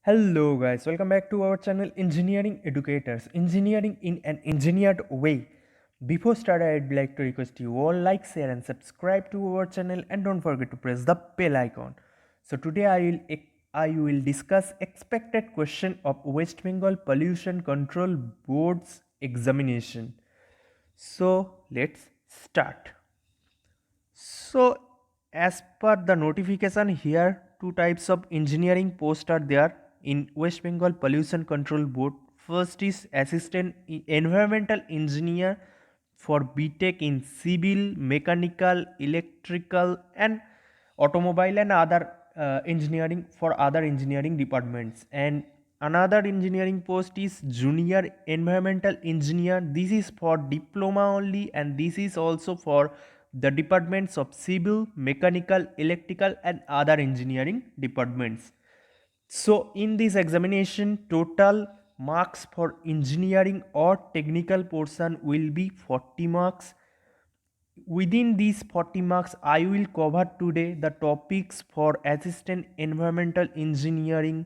Hello guys, welcome back to our channel Engineering Educators, Engineering in an Engineered Way. Before start, I'd like to request you all like, share and subscribe to our channel and don't forget to press the bell icon. So today I will discuss expected question of West Bengal Pollution Control Board's examination. So let's start. So, as per the notification here, two types of engineering posts are there in West Bengal Pollution Control Board. First is Assistant Environmental Engineer for BTech in Civil, Mechanical, Electrical, and Automobile and other engineering for other engineering departments. And another engineering post is Junior Environmental Engineer. This is for diploma only, and this is also for the departments of civil, mechanical, electrical and other engineering departments. So in this examination, total marks for engineering or technical portion will be 40 marks. Within these 40 marks, I will cover today the topics for assistant environmental engineering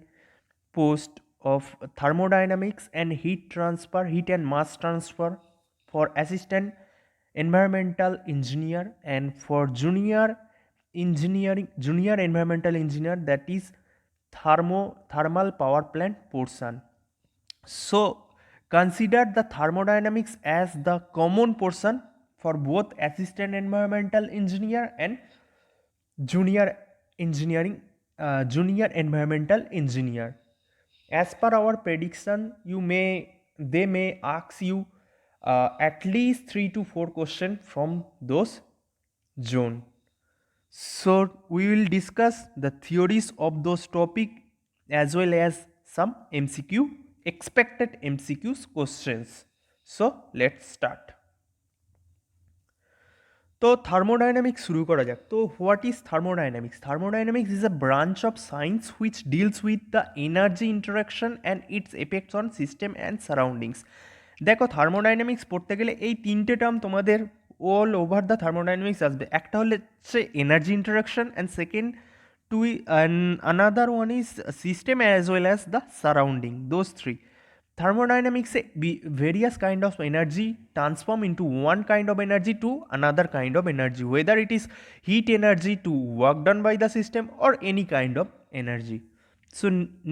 post of thermodynamics and heat transfer, heat and mass transfer for assistant environmental engineer, and for junior environmental engineer, that is thermal power plant portion. So consider the thermodynamics as the common portion for both assistant environmental engineer and junior engineering junior environmental engineer. As per our prediction, they may ask you at least 3 to 4 questions from those zone. So we will discuss the theories of those topic as well as some MCQ expected MCQs questions. So let's start. তো thermodynamics শুরু করা যাক। তো what is thermodynamics? Thermodynamics is a branch of science which deals with the energy interaction and it's effects on system and surroundings. দেখো, thermodynamics পড়তে গেলে এই তিনটে টার্ম তোমাদের অল ওভার দ্য থার্মোডাইনামিক্স আসবে। একটা হচ্ছে energy interaction, and second two another one is system as well as the surrounding. Those three. Thermodynamics various kind of energy transform into one kind of energy to another kind of energy, whether it is heat energy to work done by the system or any kind of energy. So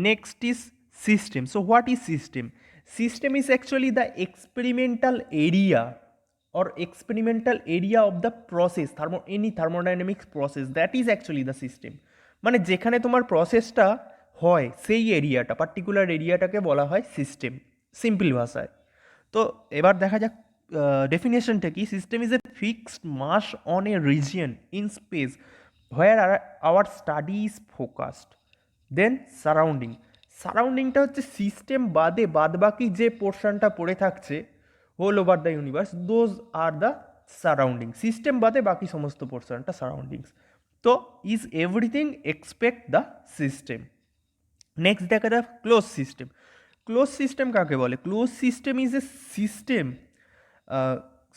next is system. So what is system? System is actually the experimental area or experimental area of the process, any thermodynamics process, that is actually the system. মানে যেখানে তোমার প্রসেসটা হয় সেই এরিয়াটা, particular এরিয়াটাকে বলা হয় system, simple ভাষায়। তো এবার দেখা যাক ডেফিনেশনটা কি। System is a fixed mass on a region in space where our study is focused. Then surrounding. সারাউন্ডিংটা হচ্ছে সিস্টেম বাদে বাদবাকি যে পোর্শনটা পড়ে থাকছে whole over the universe, those are the surrounding. System বাদে বাকি সমস্ত পোর্শনটা সারাউন্ডিংস। তো is everything except the system. Next দেখা যাক ক্লোজ সিস্টেম। ক্লোজ সিস্টেম কাকে বলে? Close system is a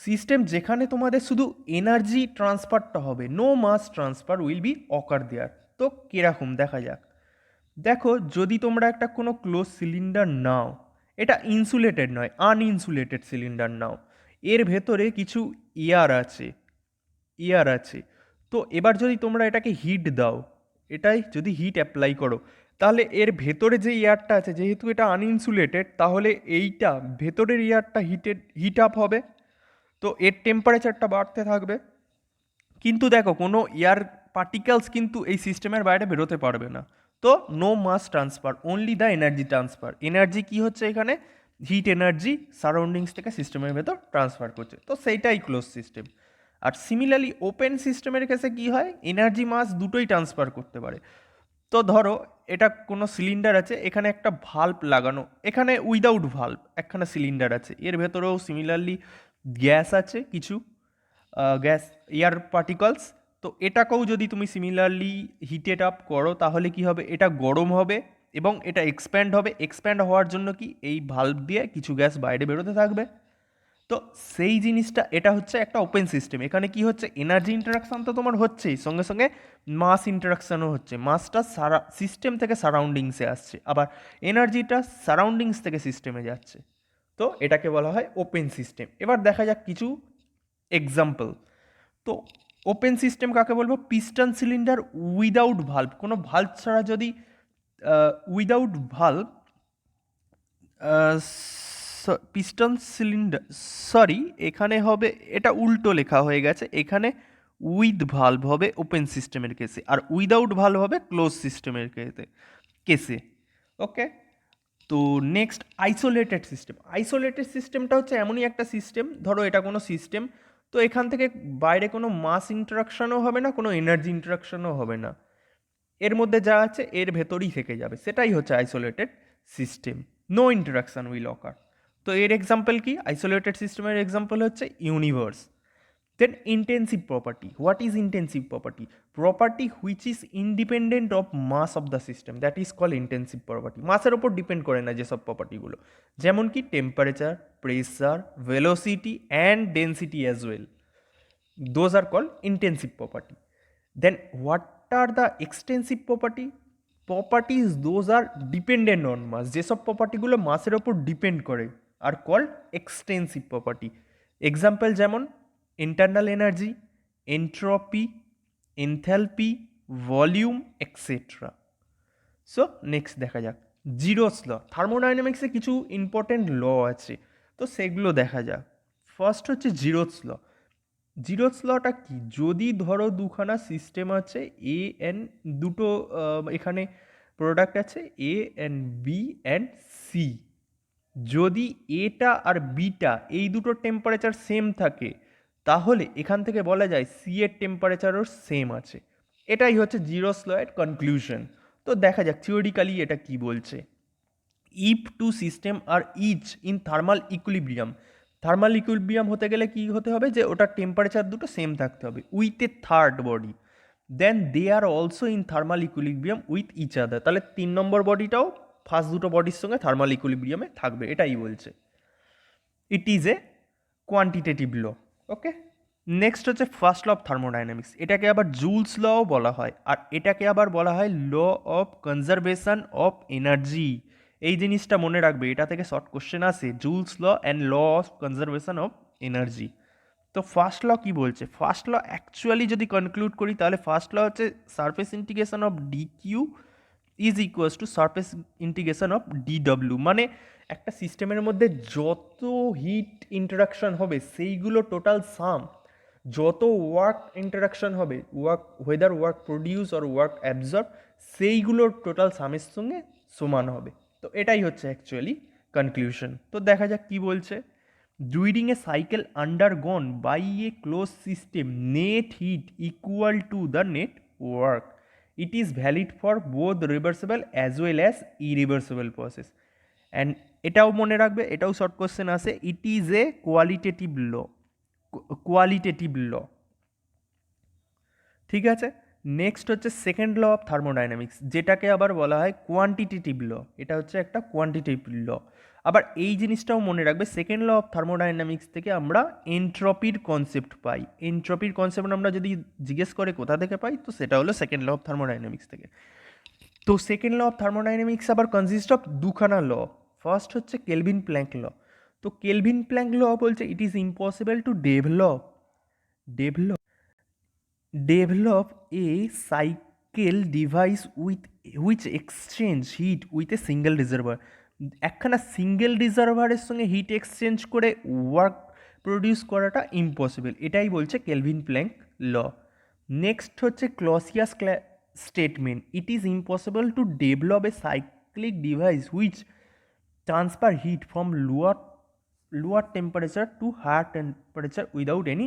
system যেখানে তোমাদের শুধু এনার্জি ট্রান্সফারটা হবে, no mass transfer will be occur there. তো কীরকম দেখা যাক। দেখো, যদি তোমরা একটা কোনো ক্লোজ সিলিন্ডার নাও, এটা ইনসুলেটেড নয়, আনইনসুলেটেড সিলিন্ডার নাও, এর ভেতরে কিছু এয়ার আছে। তো এবার যদি তোমরা এটাকে হিট দাও, এটাই যদি হিট অ্যাপ্লাই করো, তাহলে এর ভেতরে যে এয়ারটা আছে, যেহেতু এটা আনইনসুলেটেড, তাহলে এইটা ভেতরের এয়ারটা হিট আপ হবে। তো এর টেম্পারেচারটা বাড়তে থাকবে। কিন্তু দেখো, কোনো এয়ার পার্টিকেলস কিন্তু এই সিস্টেমের বাইরে বেরোতে পারবে না। তো no mass transfer, only the energy transfer. Energy কি হচ্ছে এখানে? হিট এনার্জি সারাউন্ডিংস থেকে সিস্টেমের ভেতর ট্রান্সফার করছে। তো সেইটাই ক্লোজ সিস্টেম। আর সিমিলারলি ওপেন সিস্টেমের ক্ষেত্রে কী হয়? এনার্জি মাস দুটোই ট্রান্সফার করতে পারে। তো ধরো, এটা কোনো সিলিন্ডার আছে, এখানে একটা ভাল্ব লাগানো, এখানে উইদাউট ভাল্ব একখানা সিলিন্ডার আছে, এর ভেতরেও সিমিলারলি গ্যাস আছে কিছু, গ্যাস এয়ার পার্টিকলস। তো এটাকেও যদি তুমি সিমিলারলি হিটেড আপ করো, তাহলে কি হবে? এটা গরম হবে এবং এটা এক্সপ্যান্ড হবে। এক্সপ্যান্ড হওয়ার জন্য কি এই ভাল্ব দিয়ে কিছু গ্যাস বাইরে বেরোতে থাকবে। তো তো সেই জিনিসটা, এটা হচ্ছে একটা ওপেন সিস্টেম। এখানে কি হচ্ছে, এনার্জি ইন্টারাকশান তো তোমার হচ্ছেই, সঙ্গে সঙ্গে মাস ইন্টারাকশানও হচ্ছে। মাসটা সিস্টেম থেকে সারাউন্ডিংসে আসছে, আবার এনার্জিটা সারাউন্ডিংস থেকে সিস্টেমে যাচ্ছে। তো এটাকে বলা হয় ওপেন সিস্টেম। এবার দেখা যাক কিছু এক্সাম্পল। তো ওপেন সিস্টেম কাকে বলবো? পিস্টন সিলিন্ডার উইদাউট ভাল্ব, কোনো ভাল্ব ছাড়া যদি, without valve, piston cylinder, sorry এখানে হবে, এটা উল্টো লেখা হয়ে গেছে, এখানে উইথ ভাল্ব হবে ওপেন সিস্টেমের কেসে, আর উইদাউট ভাল্ব হবে ক্লোজ সিস্টেমের কেসে। ওকে, তো নেক্সট আইসোলেটেড সিস্টেম। আইসোলেটেড সিস্টেমটা হচ্ছে এমনই একটা সিস্টেম, ধরো এটা কোনো সিস্টেম, তো এখান থেকে বাইরে কোনো মাস ইন্টারাকশনও হবে না, কোনো এনার্জি ইন্টারাকশনও হবে না, এর মধ্যে যা আছে এর ভেতরই থেকে যাবে, সেটাই হচ্ছে isolated system. No interaction will occur. তো এর এক্সাম্পল কি? আইসোলেটেড সিস্টেমের এক্সাম্পল হচ্ছে universe. Then intensive property. What is intensive property? Property which is independent of mass of the system, that is call intensive property. মাসের ওপর depend করে না যেসব প্রপার্টিগুলো, যেমন কি temperature, pressure, velocity and density as well, those are call intensive property. Then what are the extensive property? Properties those are dependent on mass, যেসব প্রপার্টিগুলো মাসের ওপর ডিপেন্ড করে are called extensive property. Example যেমন internal energy, entropy, enthalpy, volume etcetera. So next দেখা যাক zeros ল। থার্মোডাইনামিক্সে কিছু important ল আছে, তো সেগুলো দেখা যাক। ফার্স্ট হচ্ছে জিরোস ল। জিরোস লটা কি? যদি ধরো দুখানা সিস্টেম আছে, এ এন, দুটো এখানে প্রোডাক্ট আছে এ অ্যান্ড বি অ্যান্ড সি, যদি এটা আর বিটা এই দুটো টেম্পারেচার সেম থাকে, তাহলে এখান থেকে বলা যায় সি এর টেম্পারেচারও সেম আছে। এটাই হচ্ছে জিরোস ল এর কনক্লুশন। তো দেখা যাক থিওরিক্যালি এটা কি বলছে। If two system are each in thermal equilibrium, thermal equilibrium হতে গেলে কি হতে হবে, যে ওটার টেম্পারেচার দুটো সেম থাকতে হবে with a third body, then they are also in thermal equilibrium with each other. তাহলে 3 নম্বর বডিটাও ফার্স্ট দুটো বডির সঙ্গে থার্মাল ইকুইলিব্রিয়ামে থাকবে, এটাই বলছে। It is a quantitative law. Okay, next হচ্ছে ফার্স্ট ল অফ থার্মোডাইনামিক্স। এটাকে আবার জুলস লও বলা হয়, আর এটাকে আবার বলা হয় law of conservation of energy. এই জিনিসটা মনে রাখবে, এটা থেকে শর্ট কোশ্চেন আসে, Joule's law and law of conservation of energy. তো ফার্স্ট ল কি বলছে? ফার্স্ট ল অ্যাকচুয়ালি যদি কনক্লুড করি, তাহলে ফার্স্ট ল হচ্ছে surface integration of d q is equals to surface integration of d W. মানে একটা সিস্টেমের মধ্যে যত হিট ইন্টারাকশন হবে সেইগুলো টোটাল সাম, যত ওয়ার্ক ইন্টারাকশন হবে, weather work produce or work absorb, সেইগুলোর টোটাল সামের সঙ্গে সমান হবে। তো এটাই হচ্ছে অ্যাকচুয়ালি কনক্লুশন। তো দেখা যাক কি বলছে। During a cycle undergone by a closed system, net heat equal to the net work. It is valid for both reversible as well as irreversible process. And এটাও মনে রাখবে, এটাও শর্ট কোশ্চেন আসে, it is a qualitative law, qualitative law. ঠিক আছে, next হচ্ছে second law of thermodynamics, যেটাকে আবার বলা হয় কোয়ান্টিটেটিভ ল। এটা হচ্ছে একটা কোয়ান্টিটেটিভ ল। আবার এই জিনিসটাও মনে রাখবে, সেকেন্ড ল অফ থার্মোডাইনামিক্স থেকে আমরা এনট্রপির কনসেপ্ট পাই। এনট্রপির কনসেপ্ট আমরা যদি জিজ্ঞেস করে কোথা থেকে পাই, তো সেটা হলো সেকেন্ড ল অফ থার্মোডাইনামিক্স থেকে। তো সেকেন্ড ল অফ থার্মোডাইনামিক্স আবার কনসিস্ট অফ দুখানা ল। ফার্স্ট হচ্ছে কেলভিন প্ল্যাঙ্ক ল। তো কেলভিন প্ল্যাঙ্ক ল বলছে it is impossible to develop develop a cycle device with which exchange heat with a single reservoir। একখানা single রিজার্ভারের সঙ্গে হিট এক্সচেঞ্জ করে work produce করাটা ইম্পসিবল, এটাই বলছে কেলভিন প্ল্যাঙ্ক ল। নেক্সট হচ্ছে Clausius statement, it is impossible to develop a cyclic device which transfer heat from lower temperature to higher temperature without any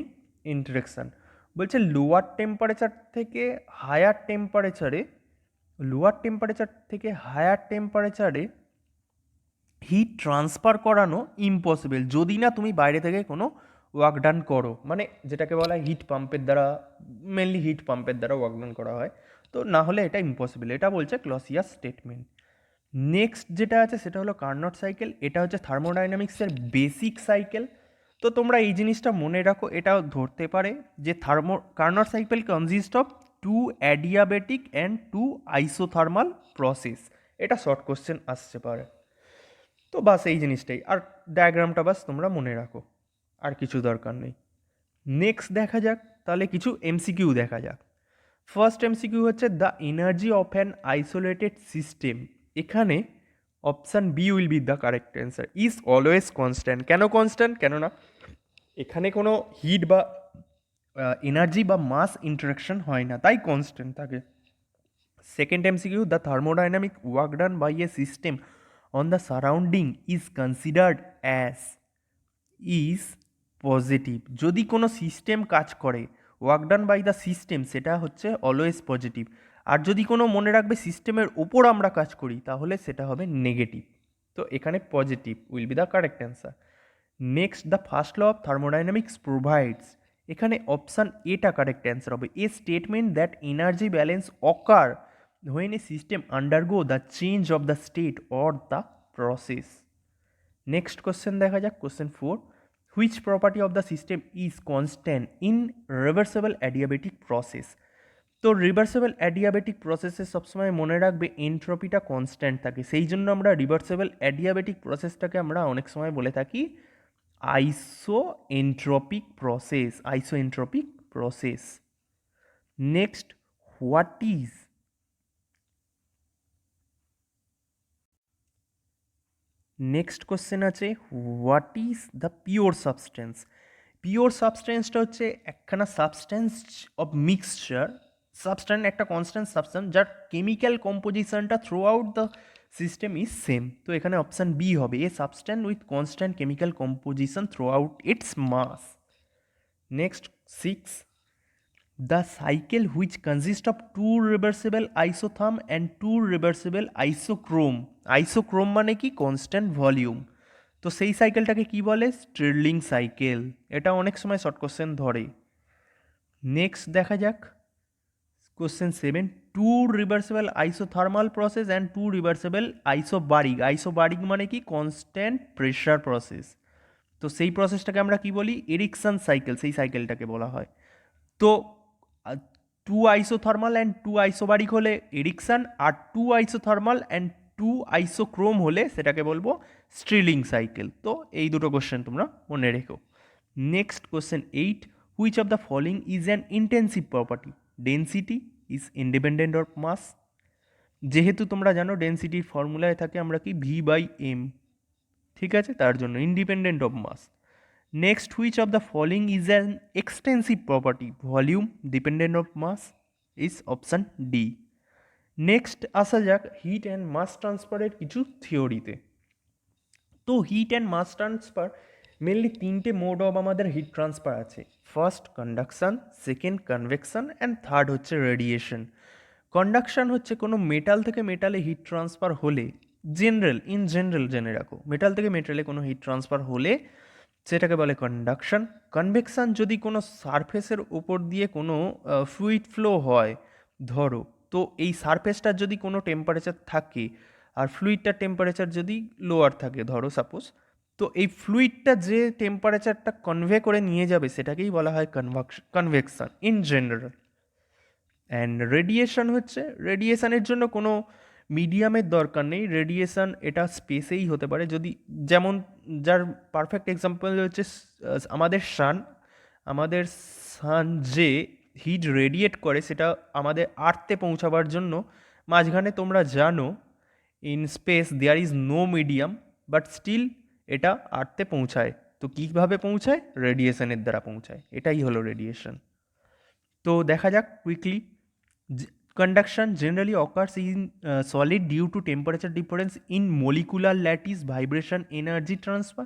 interaction. বলছে lower temperature থেকে higher টেম্পারেচারে heat transfer করানো impossible, যদি না তুমি বাইরে থেকে কোনো ওয়ার্ক ডান করো, মানে যেটাকে বলা হয় হিট পাম্পের দ্বারা, মেনলি হিট পাম্পের দ্বারা ওয়ার্ক ডান করা হয়, তো না হলে এটা ইম্পসিবল। এটা বলছে ক্লসিয়াস স্টেটমেন্ট। নেক্সট যেটা আছে সেটা হলো কার্নট সাইকেল। এটা হচ্ছে থার্মোডাইনামিক্সের বেসিক সাইকেল। তো তো তোমরা এই জিনিসটা মনে রাখো, এটাও ধরতে পারে যে Carnot cycle consist of two adiabatic and two isothermal process. এটা শর্ট কোশ্চেন আসতে পারে। তো বাস এই জিনিসটাই, আর ডায়াগ্রামটা বাস তোমরা মনে রাখো, আর কিছু দরকার নেই। নেক্সট দেখা যাক তাহলে কিছু এমসিকিউ দেখা যাক। ফার্স্ট এমসিকিউ হচ্ছে the energy of an isolated system, এখানে option B will be the correct answer, is always constant. কেন কনস্ট্যান্ট? কেননা এখানে কোনো হিট বা এনার্জি বা মাস ইন্টারাকশন হয় না, তাই কনস্ট্যান্ট থাকে। Second MCQ, the thermodynamic work done by a system on the surrounding is considered as is positive. যদি কোনো সিস্টেম কাজ করে, work done by the system, সেটা হচ্ছে অলওয়েজ পজিটিভ। আর যদি কোনো, মনে রাখবে, সিস্টেমের ওপর আমরা কাজ করি, তাহলে সেটা হবে নেগেটিভ। তো এখানে positive will be the correct answer. Next, the first law of thermodynamics provides, এখানে অপশান এটা কারেক্ট অ্যান্সার হবে। A statement that energy balance occur when a system undergo the change of the state or the process. Next question দেখা যাক, question 4, which property of the system is constant in reversible adiabatic process. তো reversible adiabatic প্রসেসে সবসময় মনে রাখবে এন্ট্রপিটা constant থাকে, সেই জন্য আমরা রিভার্সেবল অ্যাডিয়াবেটিক প্রসেসটাকে আমরা অনেক সময় বলে থাকি isentropic process, isentropic process. Next, what is, next question আছে what is the pure substance. Pure সাবস্টেন্সটা হচ্ছে একখানা সাবস্টেন্স অফ মিক্সচার, সাবস্ট্যান্স একটা কনস্ট্যান্ট সাবস্টেন্স যার কেমিক্যাল কম্পোজিশনটা throughout the system is same. তো এখানে অপশান বি হবে, a substance with constant chemical composition throughout its mass. Next 6, the cycle which consists of two reversible isotherm and two reversible isochrome, isochrome মানে কি? Constant volume. তো সেই সাইকেলটাকে কি বলে? Stirling cycle. এটা অনেক সময় শর্ট কোশ্চেন ধরে। নেক্সট দেখা যাক question 7, two reversible isothermal process and two reversible isobaric, isobaric মানে কি? Constant pressure process. তো সেই প্রসেসটাকে আমরা কি বলি? এরিকসন সাইকেল, সেই সাইকেলটাকে বলা হয়। তো two isothermal and two isobaric হলে এরিকসন, আর two isothermal and two isochoric হলে সেটাকে বলবো স্ট্রিলিং সাইকেল। তো এই দুটো কোশ্চেন তোমরা মনে রেখো। Next question 8, which of the following is an intensive property? Density is independent of mass. যেহেতু তোমরা জানো ডেন্সিটির ফর্মুলায় থাকে আমরা কি? V/m, ঠিক আছে, তার জন্য independent of mass. Next, which of the following is an extensive property? Volume dependent of mass is option D. Next আসা যাক হিট অ্যান্ড মাস ট্রান্সফারের কিছু থিওরিতে। তো heat and mass transfer mainly তিনটে মোড অফ আমাদের হিট ট্রান্সফার আছে। First conduction, second convection and third হচ্ছে রেডিয়েশন। কন্ডাকশান হচ্ছে কোনো মেটাল থেকে মেটালে হিট ট্রান্সফার হলে, ইন জেনারেল জেনে রাখো, মেটাল থেকে মেটালে কোনো হিট ট্রান্সফার হলে সেটাকে বলে কন্ডাকশান। কনভেকশান যদি কোনো সারফেসের উপর দিয়ে কোনো ফ্লুইড ফ্লো হয়, ধরো, তো এই সারফেসটার যদি কোনো টেম্পারেচার থাকে আর ফ্লুইডটার টেম্পারেচার যদি লোয়ার থাকে, ধরো সাপোজ, তো এই ফ্লুইডটা যে টেম্পারেচারটা কনভে করে নিয়ে যাবে সেটাকেই বলা হয় কনভেকশান ইন জেনারেল। অ্যান্ড রেডিয়েশন হচ্ছে, রেডিয়েশনের জন্য কোনো মিডিয়ামের দরকার নেই, রেডিয়েশন এটা স্পেসেই হতে পারে। যদি যেমন, যার পারফেক্ট এক্সাম্পল হচ্ছে আমাদের সান যে হিট রেডিয়েট করে সেটা আমাদের আর্থে পৌঁছাবার জন্য মাঝখানে তোমরা জানো in space there is no medium, but still এটা আর্থে পৌঁছায়। তো কীভাবে পৌঁছায়? রেডিয়েশনের দ্বারা পৌঁছায়, এটাই হলো রেডিয়েশন। তো দেখা যাক quickly. Conduction generally occurs in solid due to temperature difference in molecular lattice vibration energy transfer.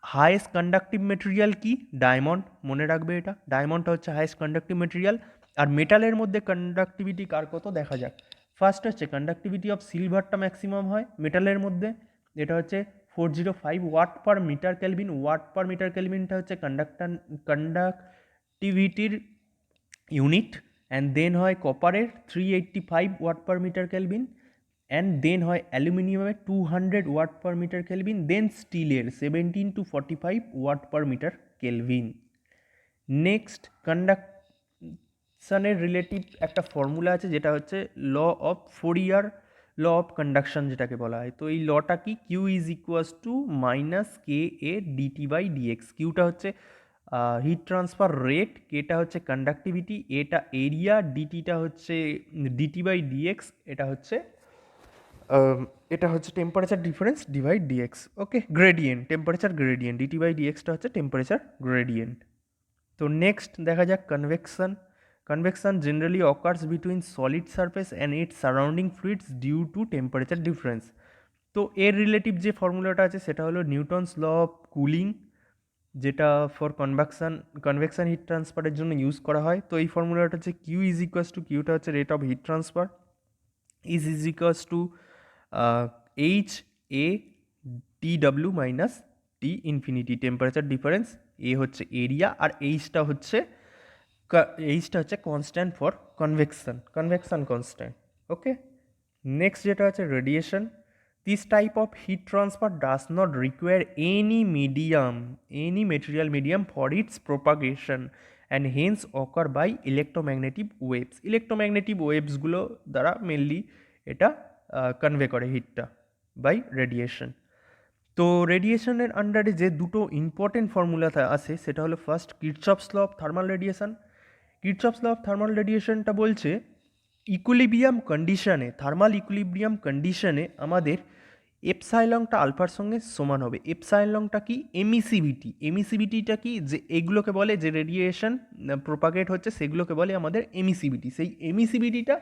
Highest conductive material কি? ডায়মন্ড, মনে রাখবে এটা, ডায়মন্ডটা হচ্ছে হায়েস্ট কন্ডাক্টিভ মেটেরিয়াল। আর মেটালের মধ্যে কন্ডাক্টিভিটি কার কত দেখা যাক। ফার্স্ট হচ্ছে কন্ডাক্টিভিটি অফ সিলভারটা ম্যাক্সিমাম হয় মেটালের মধ্যে, এটা হচ্ছে 405 watt per metre kelvin. Watt per metre কেলভিনটা হচ্ছে কন্ডাক্টিভিটির ইউনিট। অ্যান্ড দেন হয় কপারের 385 watt per metre kelvin. And then হয় অ্যালুমিনিয়ামের 200 watt per metre kelvin, then স্টিলের 17 to 45 watt per metre kelvin. Next কন্ডাকশানের রিলেটিভ একটা ফর্মুলা আছে যেটা হচ্ছে law of Fourier law of conduction যেটাকে বলা হয়। তো এই লটা কি, Q is equals to minus K A DT by dx. কিউটা হচ্ছে হিট ট্রান্সফার রেট, কেটা হচ্ছে কন্ডাক্টিভিটি, এটা এরিয়া, ডিটিটা হচ্ছে ডিটি বাই ডিএক্স, এটা হচ্ছে temperature difference divide dx. Okay, gradient, temperature gradient, dT by ডিএক্সটা হচ্ছে টেম্পারেচার গ্রেডিয়েন্ট। তো নেক্সট দেখা যাক convection. Convection generally occurs between solid surface and its surrounding fluids due to temperature difference. তো এর রিলেটিভ যে ফর্মুলাটা আছে সেটা হলো নিউটনস ল অফ কুলিং, যেটা ফর কনভেকশন হিট ট্রান্সফারের জন্য ইউজ করা হয়। তো এই ফর্মুলাটা হচ্ছে কিউ ইজ ইকুয়ালস টু, কিউটা হচ্ছে rate of heat transfer, is equals to H A T W minus T infinity, temperature difference, A হচ্ছে এরিয়া, আর এইচটা হচ্ছে constant for convection constant. Okay, next যেটা আছে radiation. This type of heat transfer does not require any material medium for its propagation and hence occur by electromagnetic waves. Electromagnetic ওয়েভসগুলো দ্বারা mainly এটা convey করে হিটটা বাই রেডিয়েশন। তো রেডিয়েশনের আন্ডারে যে দুটো ইম্পর্টেন্ট ফর্মুলা আছে সেটা হলো first Kirchhoff's law of thermal radiation. Kirchhoff's law of thermal রেডিয়েশনটা বলছে ইকুইলিব্রিয়াম কন্ডিশনে, থার্মাল ইকুইলিব্রিয়াম কন্ডিশনে আমাদের এপসাইলংটা আলফার সঙ্গে সমান হবে। এপসাইলংটা কি, এমিসিভিটি। এমিসিভিটিটা কি, যে এগুলোকে বলে যে রেডিয়েশন প্রোপাগেট হচ্ছে সেগুলোকে বলে আমাদের এমিসিভিটি। সেই এমিসিভিটিটা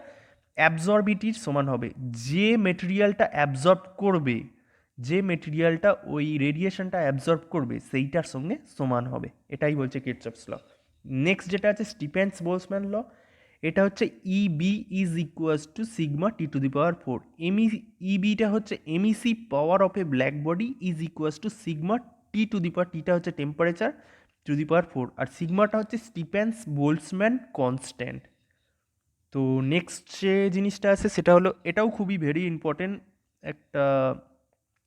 অ্যাবজর্বিটির সমান হবে। যে মেটেরিয়ালটা অ্যাবজর্ব করবে, যে মেটেরিয়ালটা ওই রেডিয়েশনটা অ্যাবজর্ব করবে সেইটার সঙ্গে সমান হবে, এটাই বলছে কিরচফস ল। নেক্সট যেটা আছে স্টিফেন্স বোলসম্যান ল, এটা হচ্ছে E B is equals to sigma T to the power 4। ইবিটা হচ্ছে emissive power of a black body is equals to sigma T to the power, টিটা হচ্ছে টেম্পারেচার টু দি পাওয়ার 4, আর সিগমাটা হচ্ছে Stephen's Boltzmann constant. তো next যে জিনিসটা আছে সেটা হলো, এটাও খুবই ভেরি ইম্পর্টেন্ট একটা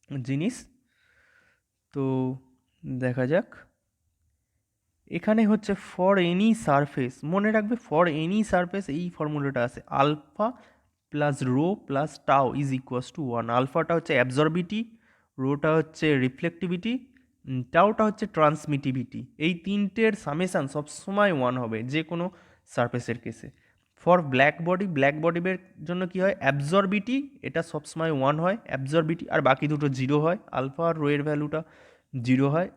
জিনিস। তো দেখা যাক, এখানে হচ্ছে ফর এনি সারফেস, মনে রাখবে ফর এনি সারফেস এই ফর্মুলাটা আছে alpha plus rho plus tau is equals to 1। আলফাটা হচ্ছে অ্যাবজর্বিটি, রোটা হচ্ছে রিফ্লেক্টিভিটি, টাওটা হচ্ছে ট্রান্সমিটিভিটি। এই তিনটের সামেশান সবসময় 1 হবে যে কোনো সারফেসের কেসে। ফর ব্ল্যাক বডির জন্য কি হয়, অ্যাবজর্বিটি এটা সবসময় 1 হয় অ্যাবজর্বিটি, আর বাকি দুটো 0 হয়। আলফা আর রো এর ভ্যালুটা 0 হয়,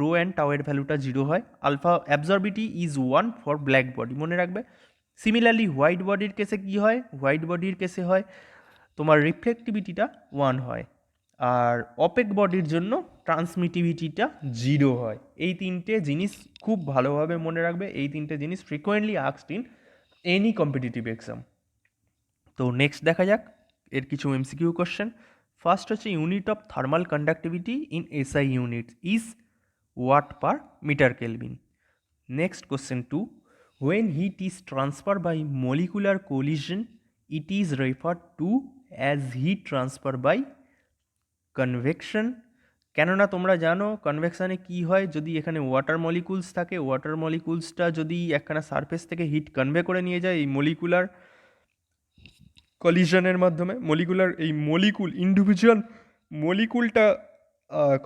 রো অ্যান্ড টাওয়ের ভ্যালুটা 0 হয়। Alpha absorptivity is 1 for black body, মনে রাখবে। সিমিলারলি হোয়াইট বডির কেসে কি হয়, হোয়াইট বডির কেসে হয় তোমার রিফ্লেক্টিভিটিটা 1 হয়, আর অপেক বডির জন্য ট্রান্সমিটিভিটিটা 0 হয়। এই তিনটে জিনিস খুব ভালোভাবে মনে রাখবে, এই তিনটে জিনিস frequently asked in any competitive exam. তো নেক্সট দেখা যাক এর কিছু এমসিকিউ কোশ্চেন। ফার্স্ট হচ্ছে unit of thermal conductivity in SI unit is watt per metre kelvin. Next question 2, when heat is transferred by molecular collision it is referred to as heat transfer by convection। কেননা তোমরা জানো কনভেকশানে কি হয়, যদি এখানে water molecules থাকে, water মলিকুলসটা যদি একখানা সারফেস থেকে হিট কনভে করে নিয়ে যায় এই মলিকুলার কলিশনের মাধ্যমে, ইন্ডিভিজুয়াল মলিকুলটা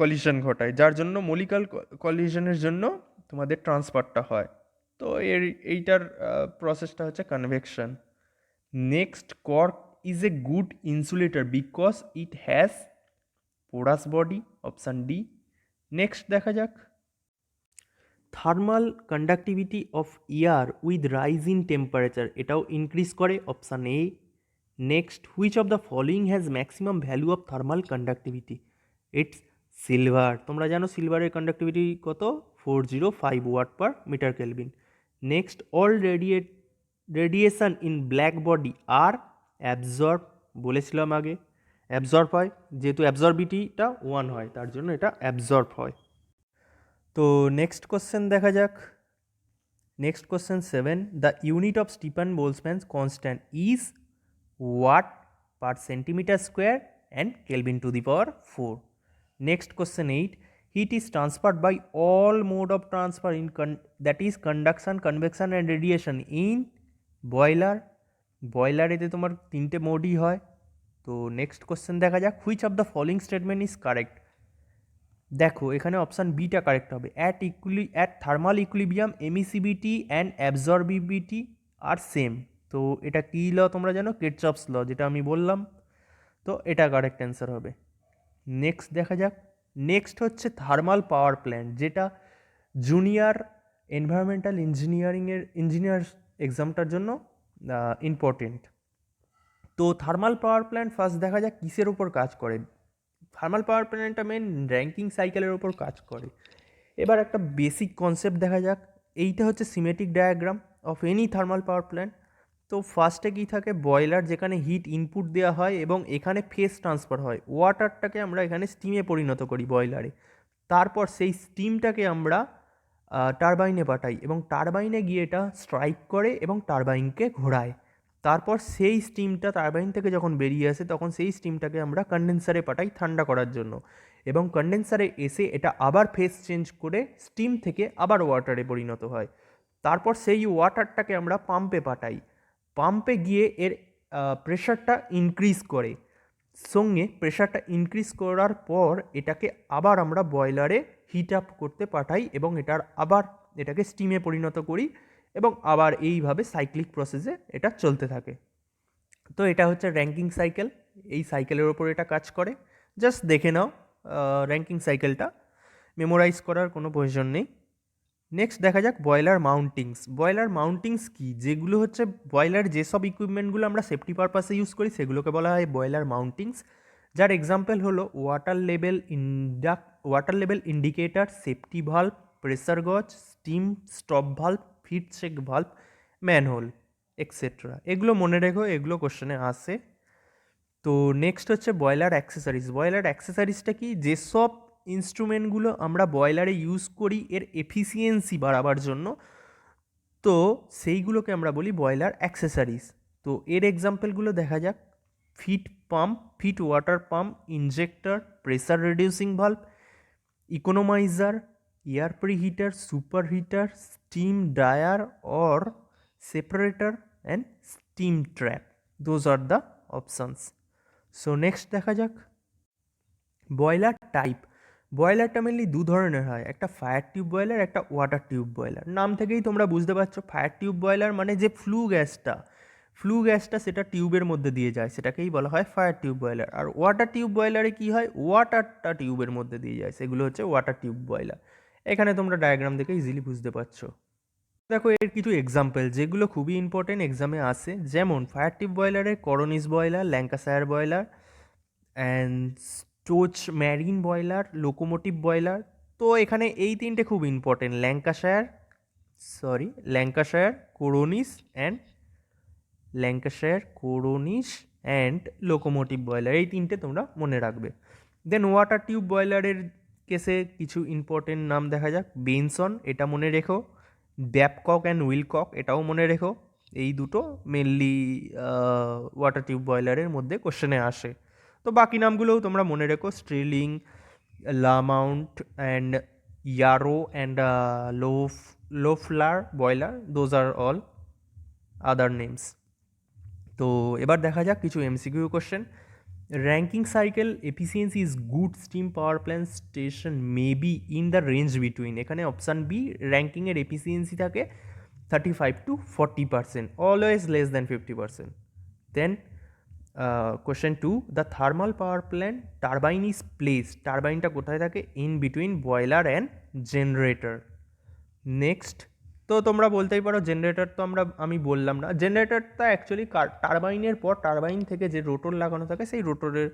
কলিশন ঘটায়, যার জন্য মলিকুলার কলিশনের জন্য তোমাদের ট্রান্সফারটা হয়। তো এইটার প্রসেসটা হচ্ছে convection. Next, cork is a good insulator because it has porous body, option D. Next দেখা যাক thermal conductivity of air with rise in temperature, এটাও ইনক্রিজ করে, option A. Next, which of the following has maximum value of thermal conductivity, it's silver. তোমরা জানো সিলভারের conductivity কত, 405 watt per metre kelvin. Next, all radiation in black body are absorb, বলেছিলাম আগে absorb হয়, যেহেতু অ্যাবজর্বিটিটা 1 হয় তার জন্য এটা অ্যাবজর্ব হয়। তো নেক্সট কোশ্চেন দেখা যাক। Next question 7, the unit of Stephen Boltzmann constant is watt per centimeter square and Kelvin to the power 4. Next question 8. Heat is transferred by all mode of transfer that is conduction, convection and radiation in boiler. বয়লারেতে তোমার তিনটে মোডই হয়। তো next question দেখা যাক, which of the following statement is correct. দেখো এখানে অপশান বিটা কারেক্ট হবে। At thermal equilibrium emissivity and absorbability are same. তো এটা কী ল তোমরা জানো? কিরচফস ল, যেটা আমি বললাম। তো এটা কারেক্ট অ্যান্সার হবে। নেক্সট দেখা যাক, নেক্সট হচ্ছে থার্মাল পাওয়ার প্ল্যান্ট, যেটা জুনিয়র এনভায়রনমেন্টাল ইঞ্জিনিয়ার এক্সামটার জন্য ইম্পর্টেন্ট। তো থার্মাল পাওয়ার প্ল্যান্ট ফার্স্ট দেখা যাক কিসের উপর কাজ করে। থার্মাল পাওয়ার প্ল্যান্টটা মেন র্যাঙ্কিং সাইকেলের ওপর কাজ করে। এবার একটা বেসিক কনসেপ্ট দেখা যাক। এইটা হচ্ছে Semitic diagram of any thermal power plant. তো ফার্স্টে কী থাকে, বয়লার যেখানে হিট ইনপুট দেওয়া হয় এবং এখানে ফেস ট্রান্সফার হয়। ওয়াটারটাকে আমরা এখানে স্টিমে পরিণত করি বয়লারে। তারপর সেই স্টিমটাকে আমরা টারবাইনে পাঠাই এবং টারবাইনে গিয়ে এটা স্ট্রাইক করে এবং টারবাইনকে ঘোরায়। তারপর সেই স্টিমটা টারবাইন থেকে যখন বেরিয়ে আসে তখন সেই স্টিমটাকে আমরা কন্ডেন্সারে পাঠাই ঠান্ডা করার জন্য, এবং কন্ডেন্সারে এসে এটা আবার ফেস চেঞ্জ করে স্টিম থেকে আবার ওয়াটারে পরিণত হয়। তারপর সেই ওয়াটারটাকে আমরা পাম্পে পাঠাই। পাম্পে গিয়ে এর প্রেশারটা ইনক্রিজ করে, সঙ্গে প্রেশারটা ইনক্রিজ করার পর এটাকে আবার আমরা বয়লারে হিট আপ করতে পাঠাই এবং এটাকে স্টিমে পরিণত করি এবং আবার এইভাবে সাইক্লিক প্রসেসে এটা চলতে থাকে। তো এটা হচ্ছে র্যাঙ্কিং সাইকেল, এই সাইকেলের ওপর এটা কাজ করে। জাস্ট দেখে নাও র্যাঙ্কিং সাইকেলটা, মেমোরাইজ করার কোনো প্রয়োজন নেই। নেক্সট দেখা যাক বয়লার মাউন্টিংস। বয়লার মাউন্টিংস কি? যেগুলো হচ্ছে বয়লার যেসব ইকুইপমেন্টগুলো আমরা সেফটি পারপাসে ইউজ করি সেগুলোকে বলা হয় বয়লার মাউন্টিংস, যার এক্সাম্পল হলো water level indicator, safety valve, pressure gauge, steam stop valve, feed check valve, manhole etcetera. এগুলো মনে রেখো, এগুলো কোশ্চেনে আসে। তো নেক্সট হচ্ছে বয়লার অ্যাক্সেসরিজ। বয়লার অ্যাক্সেসরিজটা কি? যেসব ইনস্ট্রুমেন্টগুলো আমরা বয়লারে ইউজ করি এর এফিসিয়েন্সি বাড়াবার জন্য, তো সেইগুলোকে আমরা বলি বয়লার অ্যাক্সেসরিজ। তো এর এক্সাম্পলগুলো দেখা যাক, feed pump, feed water pump, injector, pressure reducing valve, economiser, air preheater, super heater, steam dryer or separator and steam trap. Those are the options. So next দেখা যাক বয়লার টাইপ। বয়লারটা মেনলি দু ধরনের হয়, একটা ফায়ার টিউব বয়লার, একটা water tube boiler. নাম থেকেই তোমরা বুঝতে পারছো ফায়ার টিউব বয়লার মানে যে ফ্লু গ্যাসটা সেটা টিউবের মধ্যে দিয়ে যায়, সেটাকেই বলা হয় ফায়ার টিউব বয়লার। আর ওয়াটার টিউব বয়লারে কী হয়, ওয়াটারটা টিউবের মধ্যে দিয়ে যায়, সেগুলো হচ্ছে ওয়াটার টিউব বয়লার। এখানে তোমরা ডায়াগ্রাম দেখে ইজিলি বুঝতে পারছো। দেখো এর কিছু এক্সাম্পল যেগুলো খুবই ইম্পর্টেন্ট এক্সামে আসে, যেমন ফায়ার টিউব বয়লারে Cornish boiler, Lancashire boiler and Scotch marine boiler, locomotive boiler. তো এখানে এই তিনটে খুব important, Lancashire, Cornish and locomotive boiler, এই তিনটে তোমরা মনে রাখবে। দেন ওয়াটার টিউব বয়লারের কেসে কিছু ইম্পর্টেন্ট নাম দেখা যাক, বেনসন, এটা মনে রেখো, ব্যাবকক অ্যান্ড উইলকক, এটাও মনে রেখো। এই দুটো মেনলি ওয়াটার টিউব বয়লারের মধ্যে কোশ্চেনে আসে। তো বাকি নামগুলোও তোমরা মনে রেখো, Stirling, La Mont and Yarrow and Loeffler boiler, those are all other names. তো এবার দেখা যাক কিছু MCQ question. Rankine cycle efficiency is good steam power plant station may be in the range between. এখানে অপশান বি, র্যাঙ্কিংয়ের efficiency থাকে 35 to 40%, always less than 50%। Then question 2, the thermal power plant turbine is place, টারবাইনটা কোথায় থাকে? In between boiler and generator. Next, তো তোমরা বলতেই পারো জেনারেটর তো আমি বললাম না, জেনারেটরটা অ্যাকচুয়ালি টারবাইনের পর টারবাইন থেকে যে রোটর লাগানো থাকে সেই রোটরের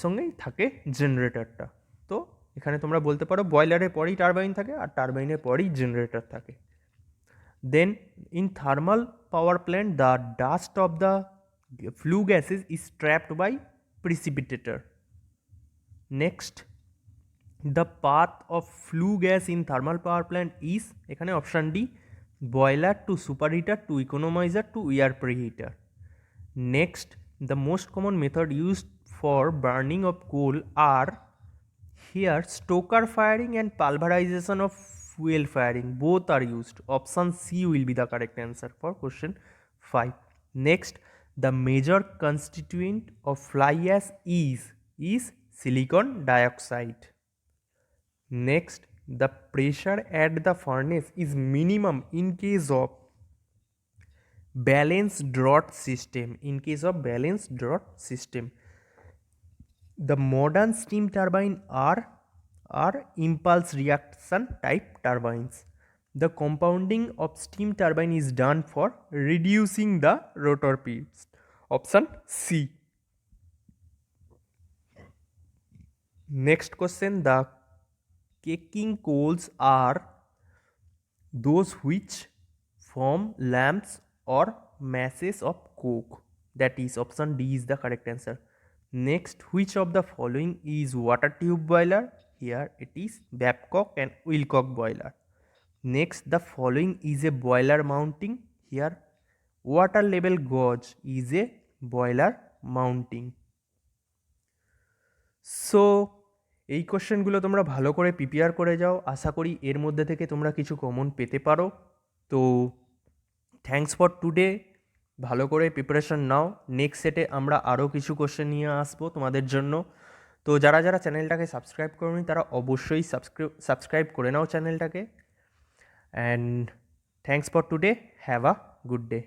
সঙ্গেই থাকে জেনারেটরটা। তো এখানে তোমরা বলতে পারো বয়লারের পরেই টারবাইন থাকে আর টারবাইনের পরেই জেনারেটর থাকে। Then in thermal power plant the dust of the flue gases is trapped by precipitator. Next, the path of flue gas in thermal power plant is, এখানে option D, boiler to superheater to economiser to air preheater. Next, The most common method used for burning of coal are here stoker firing and pulverization of fuel firing. Both are used. Option C will be the correct answer for question 5. Next, the major constituent of fly ash is silicon dioxide. Next, the pressure at the furnace is minimum in case of balanced draught system. The modern steam turbine are impulse reaction type turbines. The compounding of steam turbine is done for reducing the rotor speeds. Option C. Next question, the caking coals are those which form lamps or masses of coke. That is option D is the correct answer. Next, which of the following is water tube boiler? Here it is Babcock and Wilcock boiler. Next, the following is a boiler mounting. Here water level gauge is a boiler mounting. So এই কোশ্চেনগুলো তোমরা ভালো করে prepare করে যাও, আশা করি এর মধ্যে থেকে তোমরা কিছু কমন পেতে পারো। তো থ্যাঙ্কস ফর টুডে, ভালো করে প্রিপারেশন নাও, নেক্সট সেটে আমরা আরও কিছু কোশ্চেন নিয়ে আসবো তোমাদের জন্য। তো যারা যারা চ্যানেলটাকে সাবস্ক্রাইব করোনি তারা অবশ্যই সাবস্ক্রাইব করে নাও চ্যানেলটাকে। And thanks for today, have a good day.